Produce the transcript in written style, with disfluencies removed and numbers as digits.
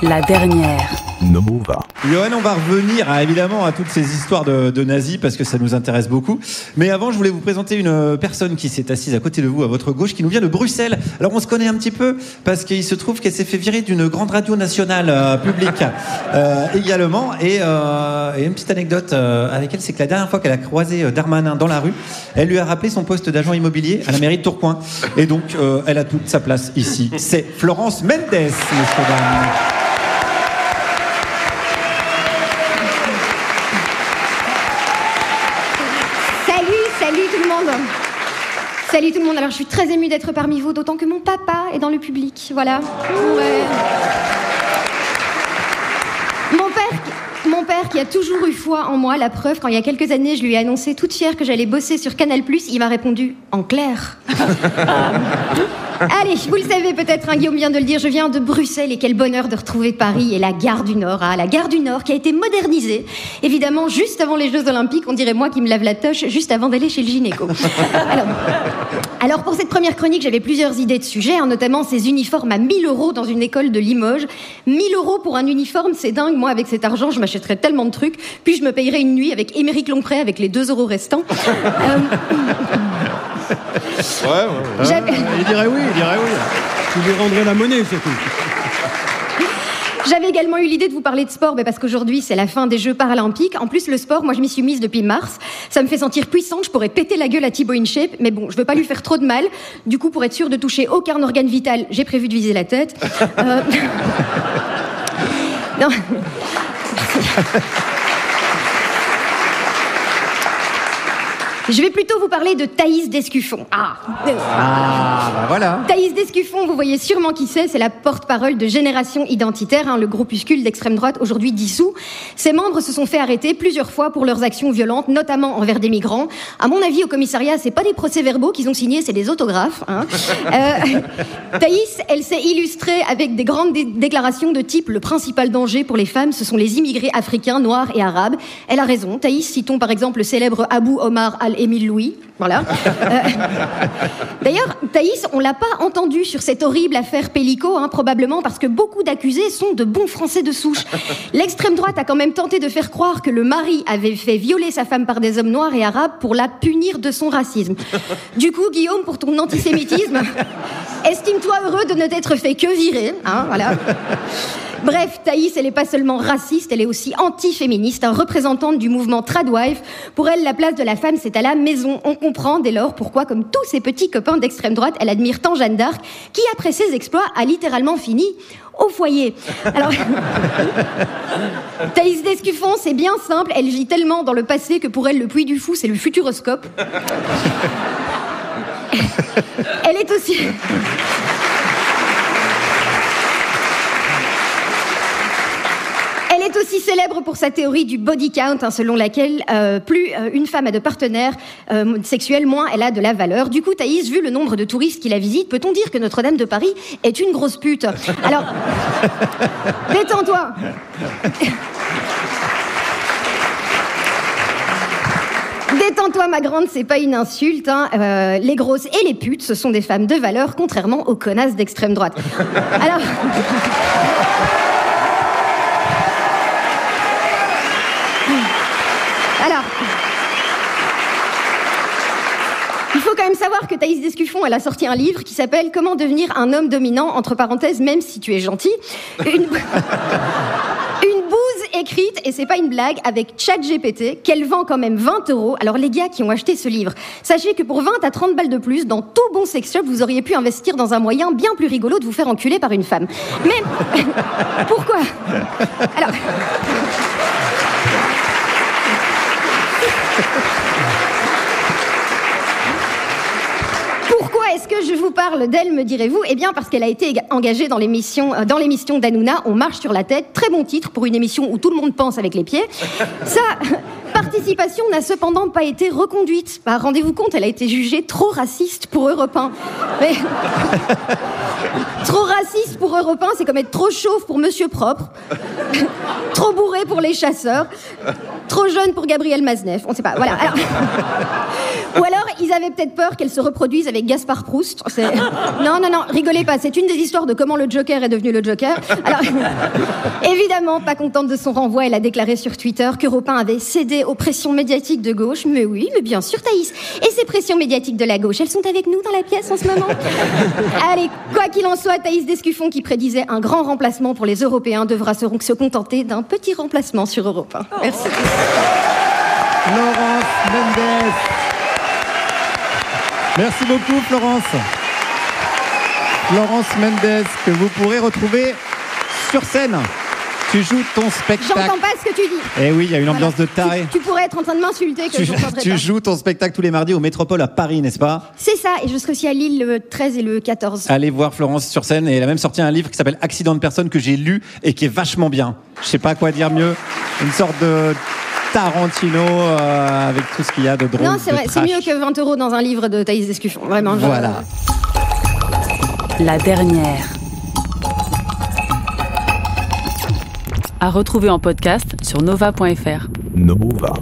La dernière. Nova. Johan, on va revenir évidemment à toutes ces histoires de nazis parce que ça nous intéresse beaucoup. Mais avant, je voulais vous présenter une personne qui s'est assise à côté de vous, à votre gauche, qui nous vient de Bruxelles. Alors on se connaît un petit peu parce qu'il se trouve qu'elle s'est fait virer d'une grande radio nationale publique également. Et une petite anecdote avec elle, c'est que la dernière fois qu'elle a croisé Darmanin dans la rue, elle lui a rappelé son poste d'agent immobilier à la mairie de Tourcoing. Et donc, elle a toute sa place ici. C'est Florence Mendes, messieurs, dames. Salut tout le monde, alors je suis très émue d'être parmi vous, d'autant que mon papa est dans le public, voilà. Ouais. Mon père qui a toujours eu foi en moi, la preuve, quand il y a quelques années je lui ai annoncé toute fière que j'allais bosser sur Canal+, il m'a répondu « en clair ». Allez, vous le savez peut-être, hein, Guillaume vient de le dire, je viens de Bruxelles et quel bonheur de retrouver Paris et la gare du Nord. Ah, la gare du Nord qui a été modernisée, évidemment, juste avant les Jeux Olympiques, on dirait moi qui me lave la toche juste avant d'aller chez le gynéco. Alors pour cette première chronique, j'avais plusieurs idées de sujets, hein, notamment ces uniformes à 1 000 € dans une école de Limoges. 1 000 € pour un uniforme, c'est dingue. Moi, avec cet argent, je m'achèterais tellement de trucs, puis je me payerais une nuit avec Émeric Longpré avec les 2 € restants. Ouais. Il dirait oui. Tu lui rendrais la monnaie, surtout. J'avais également eu l'idée de vous parler de sport, parce qu'aujourd'hui, c'est la fin des Jeux Paralympiques. En plus, le sport, moi, je m'y suis mise depuis mars. Ça me fait sentir puissante, je pourrais péter la gueule à Thibaut InShape, mais bon, je veux pas lui faire trop de mal. Du coup, pour être sûre de toucher aucun organe vital, j'ai prévu de viser la tête. Non. Je vais plutôt vous parler de Thaïs Descuffon. Bah voilà. Thaïs Descuffon, vous voyez sûrement qui c'est la porte-parole de Génération Identitaire, hein, le groupuscule d'extrême droite aujourd'hui dissous. Ses membres se sont fait arrêter plusieurs fois pour leurs actions violentes, notamment envers des migrants. À mon avis, au commissariat, c'est pas des procès-verbaux qu'ils ont signés, c'est des autographes. Hein. Thaïs, elle s'est illustrée avec des grandes déclarations de type « Le principal danger pour les femmes, ce sont les immigrés africains, noirs et arabes ». Elle a raison. Thaïs, citons par exemple le célèbre Abou Omar Émile Louis, voilà. D'ailleurs, Thaïs, on l'a pas entendu sur cette horrible affaire Pellico, hein, probablement parce que beaucoup d'accusés sont de bons Français de souche. L'extrême droite a quand même tenté de faire croire que le mari avait fait violer sa femme par des hommes noirs et arabes pour la punir de son racisme. Du coup, Guillaume, pour ton antisémitisme, estime-toi heureux de ne t'être fait que virer, hein, voilà. Bref, Thaïs, elle n'est pas seulement raciste, elle est aussi anti-féministe, représentante du mouvement Tradwife. Pour elle, la place de la femme, c'est à la maison. On comprend dès lors pourquoi, comme tous ses petits copains d'extrême droite, elle admire tant Jeanne d'Arc, qui, après ses exploits, a littéralement fini au foyer. Alors, Thaïs Descuffon, c'est bien simple, elle vit tellement dans le passé que pour elle, le Puy du Fou, c'est le futuroscope. Elle est aussi... Elle est aussi célèbre pour sa théorie du body count, hein, selon laquelle plus une femme a de partenaires sexuels, moins elle a de la valeur. Du coup, Thaïs, vu le nombre de touristes qui la visitent, peut-on dire que Notre-Dame de Paris est une grosse pute? Alors, détends-toi. Détends-toi, ma grande, c'est pas une insulte. Hein. Les grosses et les putes, ce sont des femmes de valeur, contrairement aux connasses d'extrême droite. Alors... il faut quand même savoir que Thaïs Descuffon, elle a sorti un livre qui s'appelle « Comment devenir un homme dominant, entre parenthèses, même si tu es gentil ». Une bouse écrite, et c'est pas une blague, avec ChatGPT, qu'elle vend quand même 20 €. Alors les gars qui ont acheté ce livre, sachez que pour 20 à 30 balles de plus, dans tout bon sex shop, vous auriez pu investir dans un moyen bien plus rigolo de vous faire enculer par une femme. Mais pourquoi? Alors... Pourquoi est-ce que je vous parle d'elle, me direz-vous? Eh bien, parce qu'elle a été engagée dans l'émission d'Hanouna, On marche sur la tête. Très bon titre pour une émission où tout le monde pense avec les pieds. Sa participation n'a cependant pas été reconduite. Bah, rendez-vous compte, elle a été jugée trop raciste pour Europe 1. Mais... trop raciste pour Europe 1, c'est comme être trop chauve pour Monsieur Propre. Trop bourré pour Les Chasseurs. Trop jeune pour Gabriel Maznev. On ne sait pas. Voilà. Alors... Ou alors, ils avaient peut-être peur qu'elle se reproduise avec Gaspard Proust. Non, rigolez pas. C'est une des histoires de comment le Joker est devenu le Joker. Alors, évidemment, pas contente de son renvoi, elle a déclaré sur Twitter qu'Europe 1 avait cédé aux pressions médiatiques de gauche. Mais oui, mais bien sûr, Thaïs. Et ces pressions médiatiques de la gauche, elles sont avec nous dans la pièce en ce moment. Allez, quoi qu'il en soit, Thaïs Descuffon, qui prédisait un grand remplacement pour les Européens, devra se contenter d'un petit remplacement sur Europe 1. Merci. Florence Mendes. Merci beaucoup, Florence. Florence Mendes, que vous pourrez retrouver sur scène. Tu joues ton spectacle. J'entends pas ce que tu dis. Eh oui, il y a une ambiance de taré. Tu pourrais être en train de m'insulter que Tu joues ton spectacle tous les mardis au Métropole à Paris, n'est-ce pas? C'est ça, et je serai aussi à Lille le 13 et le 14. Allez voir Florence sur scène, et elle a même sorti un livre qui s'appelle Accident de personne que j'ai lu et qui est vachement bien. Je sais pas quoi dire mieux. Une sorte de Tarantino avec tout ce qu'il y a de drôle. Non, c'est vrai, c'est mieux que 20 € dans un livre de Thaïs Descuffon. Vraiment. Voilà. La dernière. À retrouver en podcast sur nova.fr. Nova.